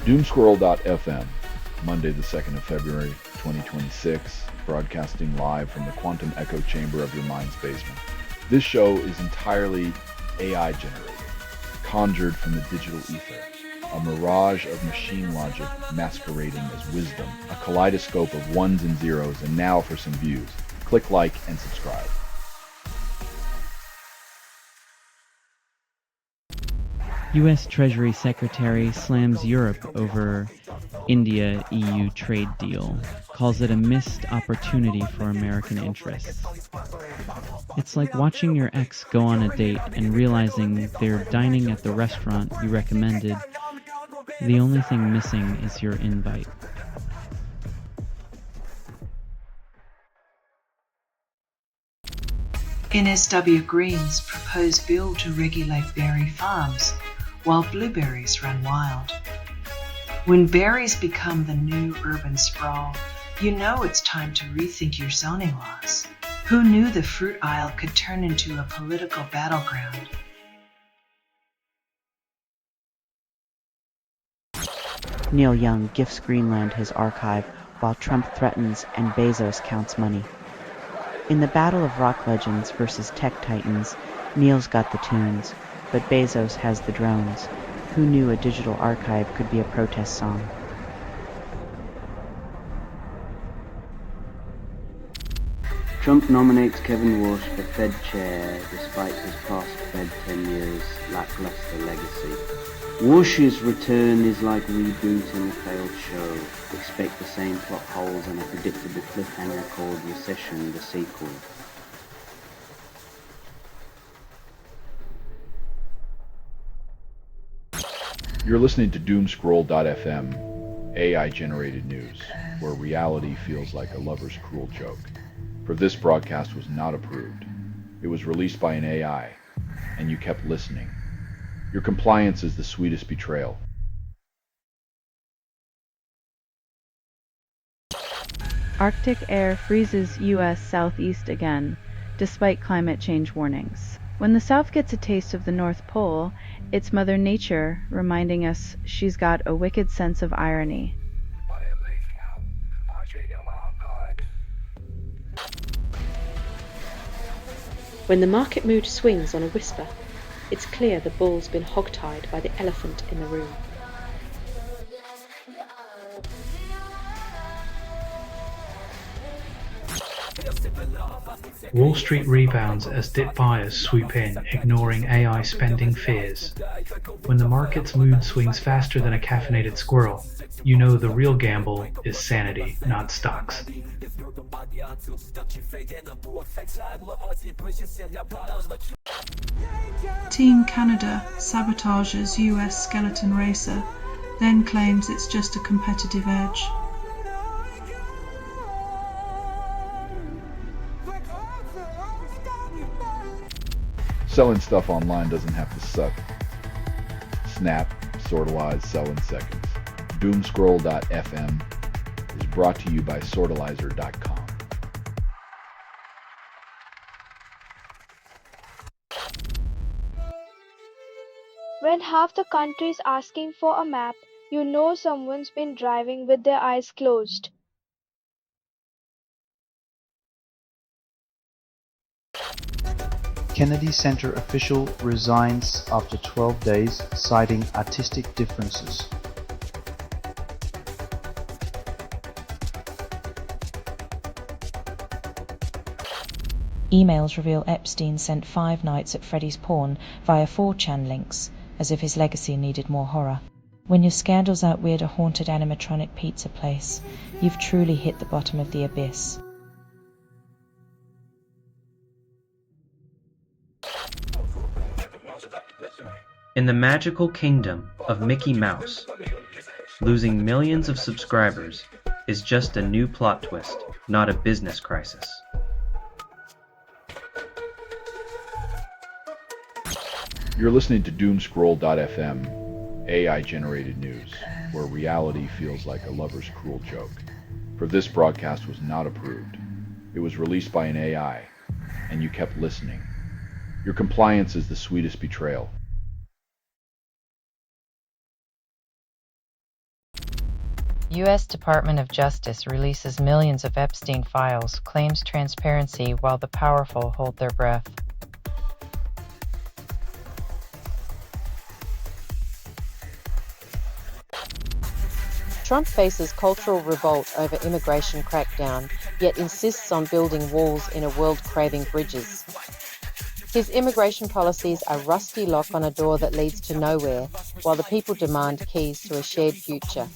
Doomscroll.fm, Monday the 2nd of February, 2026, broadcasting live from the quantum echo chamber of your mind's basement. This show is entirely AI generated, conjured from the digital ether, a mirage of machine logic masquerading as wisdom, a kaleidoscope of ones and zeros, and now for some views. Click like and subscribe. U.S. Treasury Secretary slams Europe over India-EU trade deal, calls it a missed opportunity for American interests. It's like watching your ex go on a date and realizing they're dining at the restaurant you recommended. The only thing missing is your invite. NSW Green's proposed bill to regulate berry farms while blueberries run wild. When berries become the new urban sprawl, you know it's time to rethink your zoning laws. Who knew the fruit aisle could turn into a political battleground? Neil Young gifts Greenland his archive while Trump threatens and Bezos counts money. In the battle of rock legends versus tech titans, Neil's got the tunes, but Bezos has the drones. Who knew a digital archive could be a protest song? Trump nominates Kevin Walsh for Fed chair despite his past Fed tenure's lackluster legacy. Walsh's return is like rebooting a failed show. Expect the same plot holes and a predictable cliffhanger called Recession, the sequel. You're listening to Doomscroll.fm, AI-generated news, where reality feels like a lover's cruel joke. For this broadcast was not approved. It was released by an AI, and you kept listening. Your compliance is the sweetest betrayal. Arctic air freezes U.S. southeast again, despite climate change warnings. When the South gets a taste of the North Pole, it's Mother Nature reminding us she's got a wicked sense of irony. When the market mood swings on a whisper, it's clear the bull's been hogtied by the elephant in the room. Wall Street rebounds as dip buyers swoop in, ignoring AI spending fears. When the market's mood swings faster than a caffeinated squirrel, you know the real gamble is sanity, not stocks. Team Canada sabotages US skeleton racer, then claims it's just a competitive edge. Selling stuff online doesn't have to suck. Snap, sortalize, sell in seconds. Doomscroll.fm is brought to you by sortalizer.com. When half the country's asking for a map, you know someone's been driving with their eyes closed. Kennedy Center official resigns after 12 days, citing artistic differences. Emails reveal Epstein sent 5 nights at Freddy's Pawn via 4chan links, as if his legacy needed more horror. When your scandals outweird a haunted animatronic pizza place, you've truly hit the bottom of the abyss. In the magical kingdom of Mickey Mouse, losing millions of subscribers is just a new plot twist, not a business crisis. You're listening to Doomscroll.fm, AI-generated news, where reality feels like a lover's cruel joke. For this broadcast was not approved. It was released by an AI, and you kept listening. Your compliance is the sweetest betrayal. U.S. Department of Justice releases millions of Epstein files, claims transparency while the powerful hold their breath. Trump faces cultural revolt over immigration crackdown, yet insists on building walls in a world craving bridges. His immigration policies are rusty lock on a door that leads to nowhere, while the people demand keys to a shared future.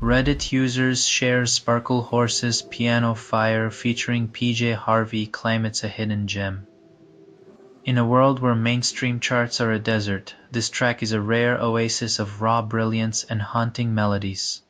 Reddit users share Sparkle Horse's Piano Fire featuring PJ Harvey claim it's a hidden gem. In a world where mainstream charts are a desert, this track is a rare oasis of raw brilliance and haunting melodies.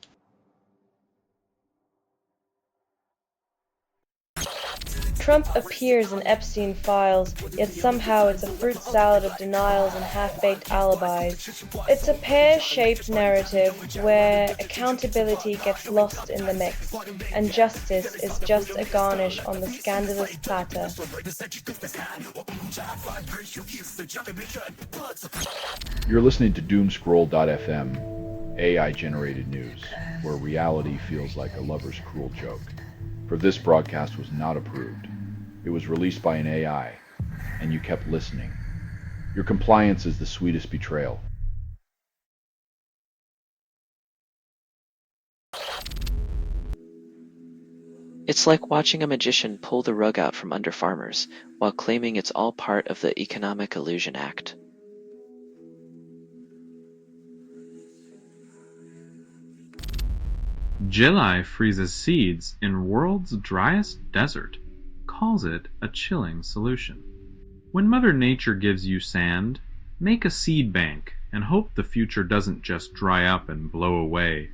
Trump appears in Epstein files, yet somehow it's a fruit salad of denials and half-baked alibis. It's a pear-shaped narrative where accountability gets lost in the mix, and justice is just a garnish on the scandalous platter. You're listening to Doomscroll.fm, AI-generated news, where reality feels like a lover's cruel joke. For this broadcast was not approved. It was released by an AI, and you kept listening. Your compliance is the sweetest betrayal. It's like watching a magician pull the rug out from under farmers, while claiming it's all part of the Economic Illusion Act. July freezes seeds in world's driest desert, calls it a chilling solution. When Mother Nature gives you sand, make a seed bank and hope the future doesn't just dry up and blow away.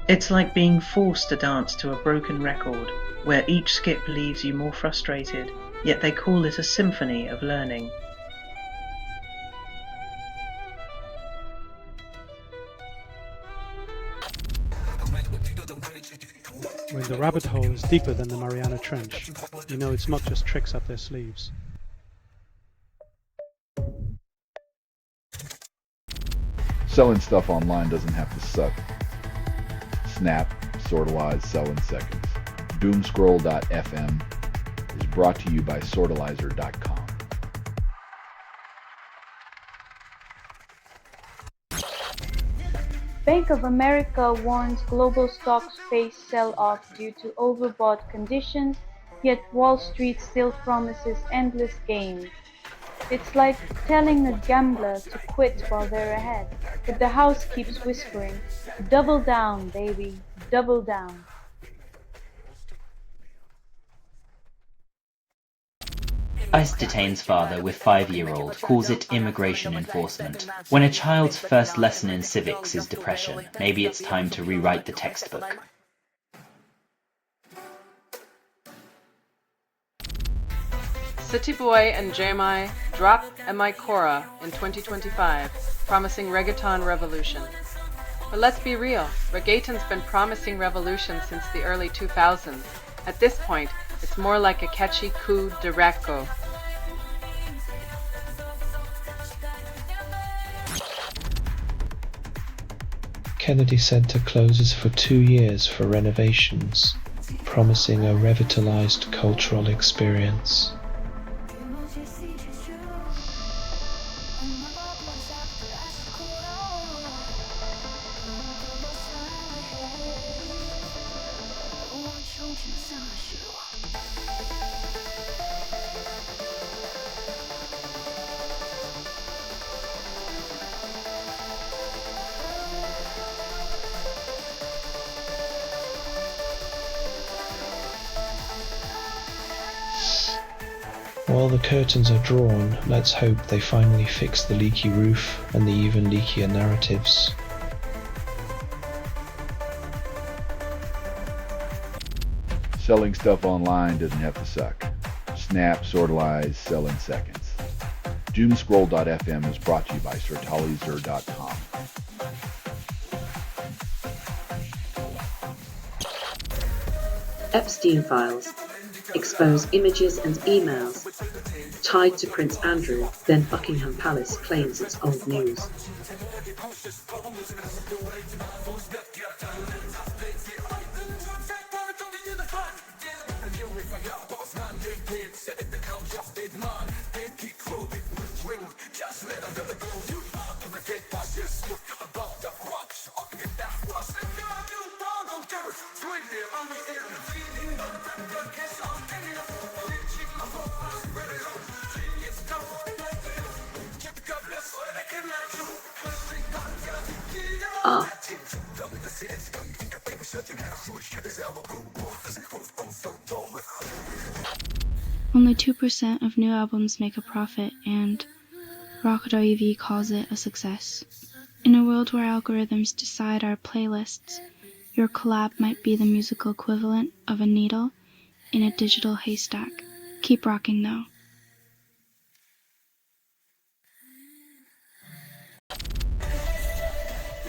It's like being forced to dance to a broken record, where each skip leaves you more frustrated, yet they call it a symphony of learning. When the rabbit hole is deeper than the Mariana Trench, you know it's not just tricks up their sleeves. Selling stuff online doesn't have to suck. Snap, Sortalize, sell in seconds. Doomscroll.fm is brought to you by Sortalizer.com. Bank of America warns global stocks face sell-off due to overbought conditions, yet Wall Street still promises endless gains. It's like telling a gambler to quit while they're ahead, but the house keeps whispering, "Double down, baby, double down." ICE detains father with 5-year-old, calls it immigration enforcement. When a child's first lesson in civics is depression, maybe it's time to rewrite the textbook. City Boy and Jamai drop MI Cora in 2025, promising reggaeton revolution. But let's be real, reggaeton's been promising revolution since the early 2000s. At this point, it's more like a catchy coup de racco. Kennedy Center closes for 2 years for renovations, promising a revitalized cultural experience. While the curtains are drawn, let's hope they finally fix the leaky roof and the even leakier narratives. Selling stuff online doesn't have to suck. Snap, Sortalize, sell in seconds. Doomscroll.fm is brought to you by Sortalizer.com. Epstein files. expose images and emails tied to Prince Andrew, then Buckingham Palace claims it's old news. Only 2% of new albums make a profit, and Rocket.ev calls it a success. In a world where algorithms decide our playlists, your collab might be the musical equivalent of a needle in a digital haystack. Keep rocking though.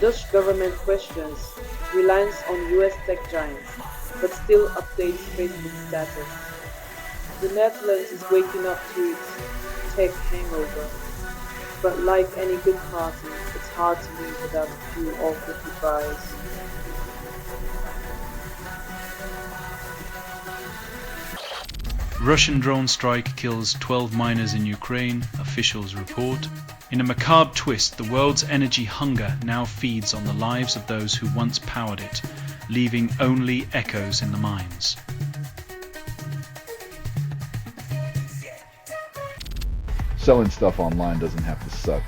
Dutch government questions reliance on US tech giants, but still updates Facebook status. The Netherlands is waking up to its tech hangover, but like any good party, it's hard to leave without a few awkward goodbyes. Russian drone strike kills 12 miners in Ukraine, officials report. In a macabre twist, the world's energy hunger now feeds on the lives of those who once powered it, leaving only echoes in the mines. Selling stuff online doesn't have to suck.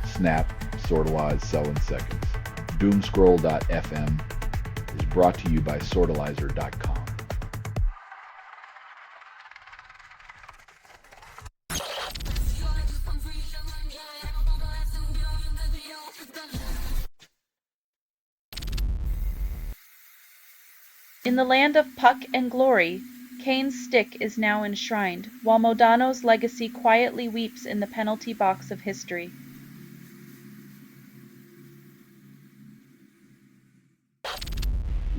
Snap, Sortalize, sell in seconds. Doomscroll.fm is brought to you by Sortalizer.com. In the land of Puck and Glory, Kane's stick is now enshrined, while Modano's legacy quietly weeps in the penalty box of history.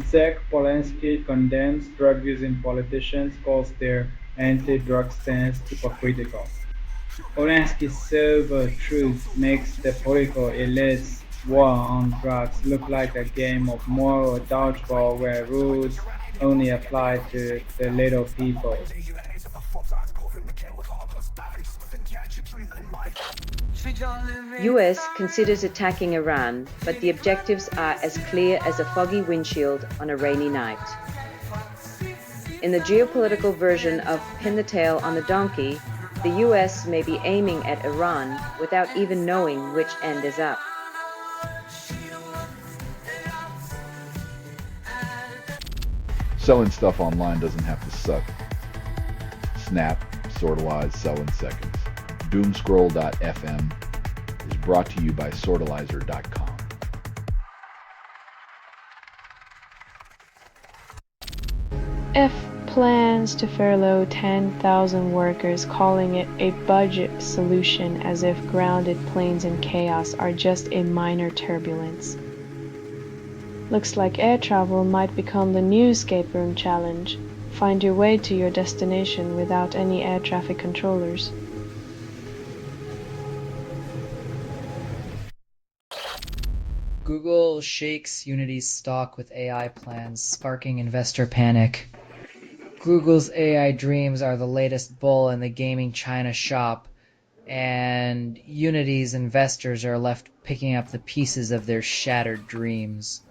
Zach Polanski condemns drug using politicians, calls their anti-drug stance hypocritical. Polanski's sober truth makes the political elite's war on drugs look like a game of moral dodgeball where rules only apply to the little people. US considers attacking Iran, but the objectives are as clear as a foggy windshield on a rainy night. In the geopolitical version of Pin the Tail on the Donkey, the US may be aiming at Iran without even knowing which end is up. Selling stuff online doesn't have to suck. Snap, Sortalize, sell in seconds. Doomscroll.fm is brought to you by Sortalizer.com. F plans to furlough 10,000 workers, calling it a budget solution, as if grounded planes in chaos are just a minor turbulence. Looks like air travel might become the new escape room challenge. Find your way to your destination without any air traffic controllers. Google shakes Unity's stock with AI plans, sparking investor panic. Google's AI dreams are the latest bull in the gaming China shop, and Unity's investors are left picking up the pieces of their shattered dreams.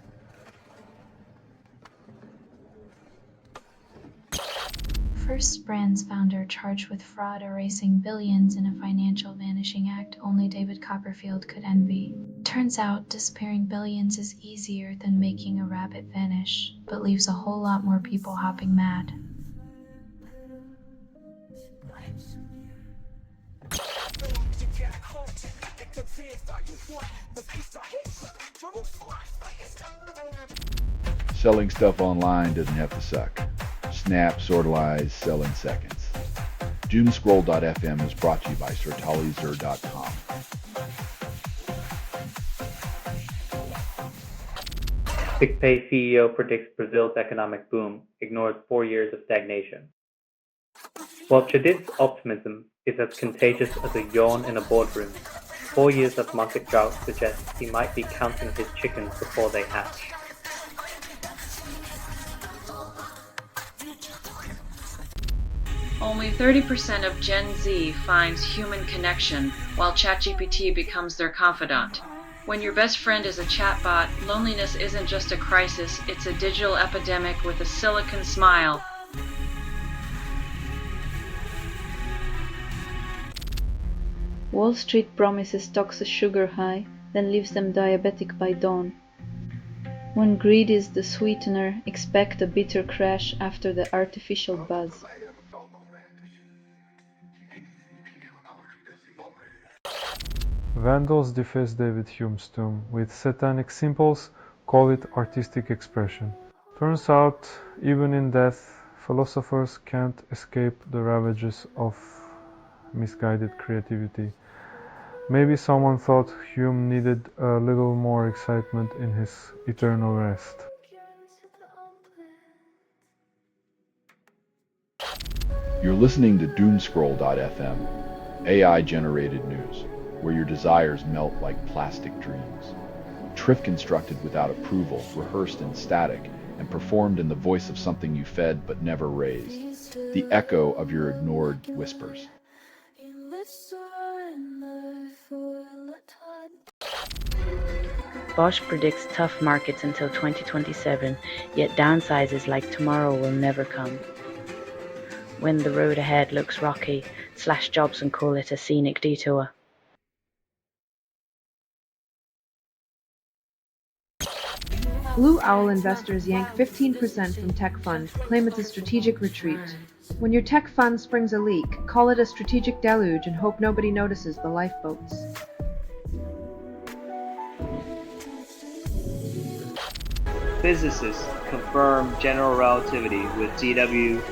First Brands founder charged with fraud erasing billions in a financial vanishing act only David Copperfield could envy. Turns out disappearing billions is easier than making a rabbit vanish, but leaves a whole lot more people hopping mad. Selling stuff online doesn't have to suck. Snap, Sortalize, sell in seconds. Doomscroll.fm is brought to you by Sortalizer.com. PicPay CEO predicts Brazil's economic boom, ignores 4 years of stagnation. While Chedid's optimism is as contagious as a yawn in a boardroom, 4 years of market drought suggests he might be counting his chickens before they hatch. Only 30% of Gen Z finds human connection, while ChatGPT becomes their confidant. When your best friend is a chatbot, loneliness isn't just a crisis, it's a digital epidemic with a silicon smile. Wall Street promises stocks a sugar high, then leaves them diabetic by dawn. When greed is the sweetener, expect a bitter crash after the artificial buzz. Vandals deface David Hume's tomb with satanic symbols, call it artistic expression. Turns out, even in death, philosophers can't escape the ravages of misguided creativity. Maybe someone thought Hume needed a little more excitement in his eternal rest. You're listening to Doomscroll.fm, AI-generated news, where your desires melt like plastic dreams. Triff constructed without approval, rehearsed in static, and performed in the voice of something you fed but never raised. The echo of your ignored whispers. Bosch predicts tough markets until 2027, yet downsizes like tomorrow will never come. When the road ahead looks rocky, slash jobs and call it a scenic detour. Blue Owl investors yank 15% from tech fund, claim it's a strategic retreat. When your tech fund springs a leak, call it a strategic deluge and hope nobody notices the lifeboats. Physicists confirm general relativity with GW.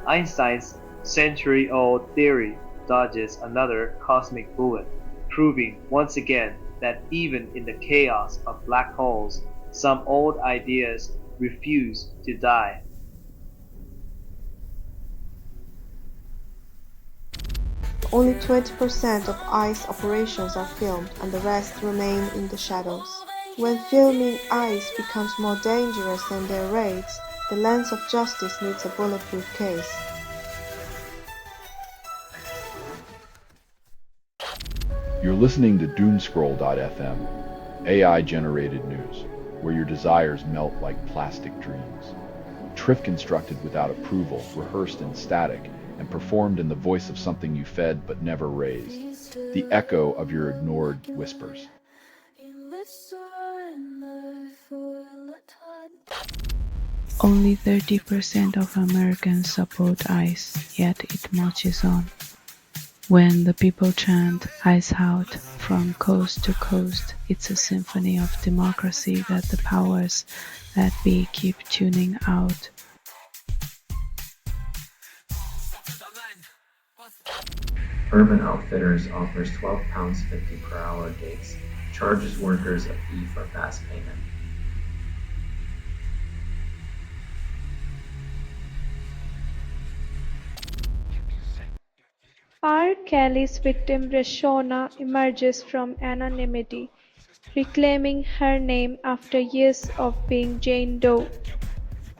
Einstein's century-old theory dodges another cosmic bullet, proving once again that even in the chaos of black holes, some old ideas refuse to die. Only 20% of ICE operations are filmed and the rest remain in the shadows. When filming ICE becomes more dangerous than their raids, the lens of justice needs a bulletproof case. You're listening to Doomscroll.fm, AI-generated news, where your desires melt like plastic dreams. Triff constructed without approval, rehearsed in static, and performed in the voice of something you fed but never raised. The echo of your ignored whispers. Only 30% of Americans support ICE, yet it marches on. When the people chant "ICE out" from coast to coast, it's a symphony of democracy that the powers that be keep tuning out. Urban Outfitters offers £12.50 per hour gigs, charges workers a fee for fast payment. R. Kelly's victim Rashona emerges from anonymity, reclaiming her name after years of being Jane Doe.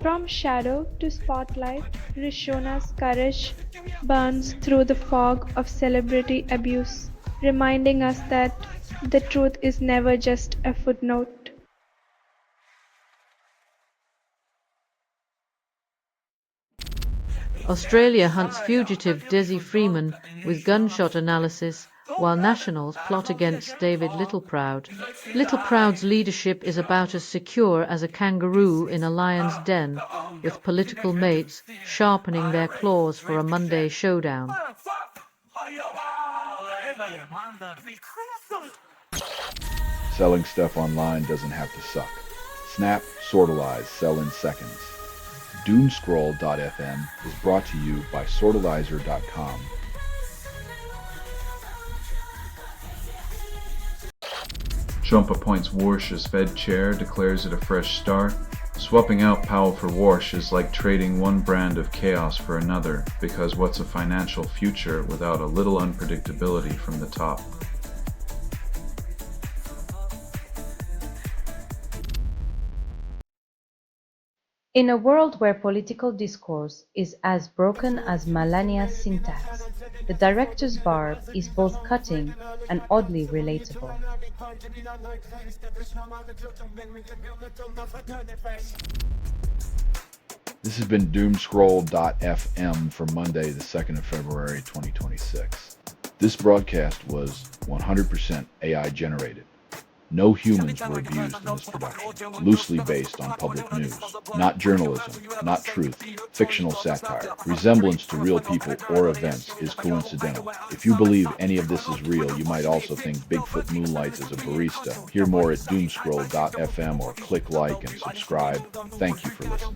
From shadow to spotlight, Rashona's courage burns through the fog of celebrity abuse, reminding us that the truth is never just a footnote. Australia hunts fugitive Desi Freeman with gunshot analysis while nationals plot against David Littleproud. Littleproud's leadership is about as secure as a kangaroo in a lion's den, with political mates sharpening their claws for a Monday showdown. Selling stuff online doesn't have to suck. Snap, sortalize, sell in seconds. Doomscroll.fm is brought to you by sortalizer.com. Trump appoints Warsh as Fed chair, declares it a fresh start. Swapping out Powell for Warsh is like trading one brand of chaos for another, because what's a financial future without a little unpredictability from the top? In a world where political discourse is as broken as Melania's syntax, the director's barb is both cutting and oddly relatable. This has been Doomscroll.fm for Monday, the 2nd of February, 2026. This broadcast was 100% AI generated. No humans were abused in this production, loosely based on public news. Not journalism, not truth, fictional satire. Resemblance to real people or events is coincidental. If you believe any of this is real, you might also think Bigfoot moonlights as a barista. Hear more at doomscroll.fm or click like and subscribe. Thank you for listening.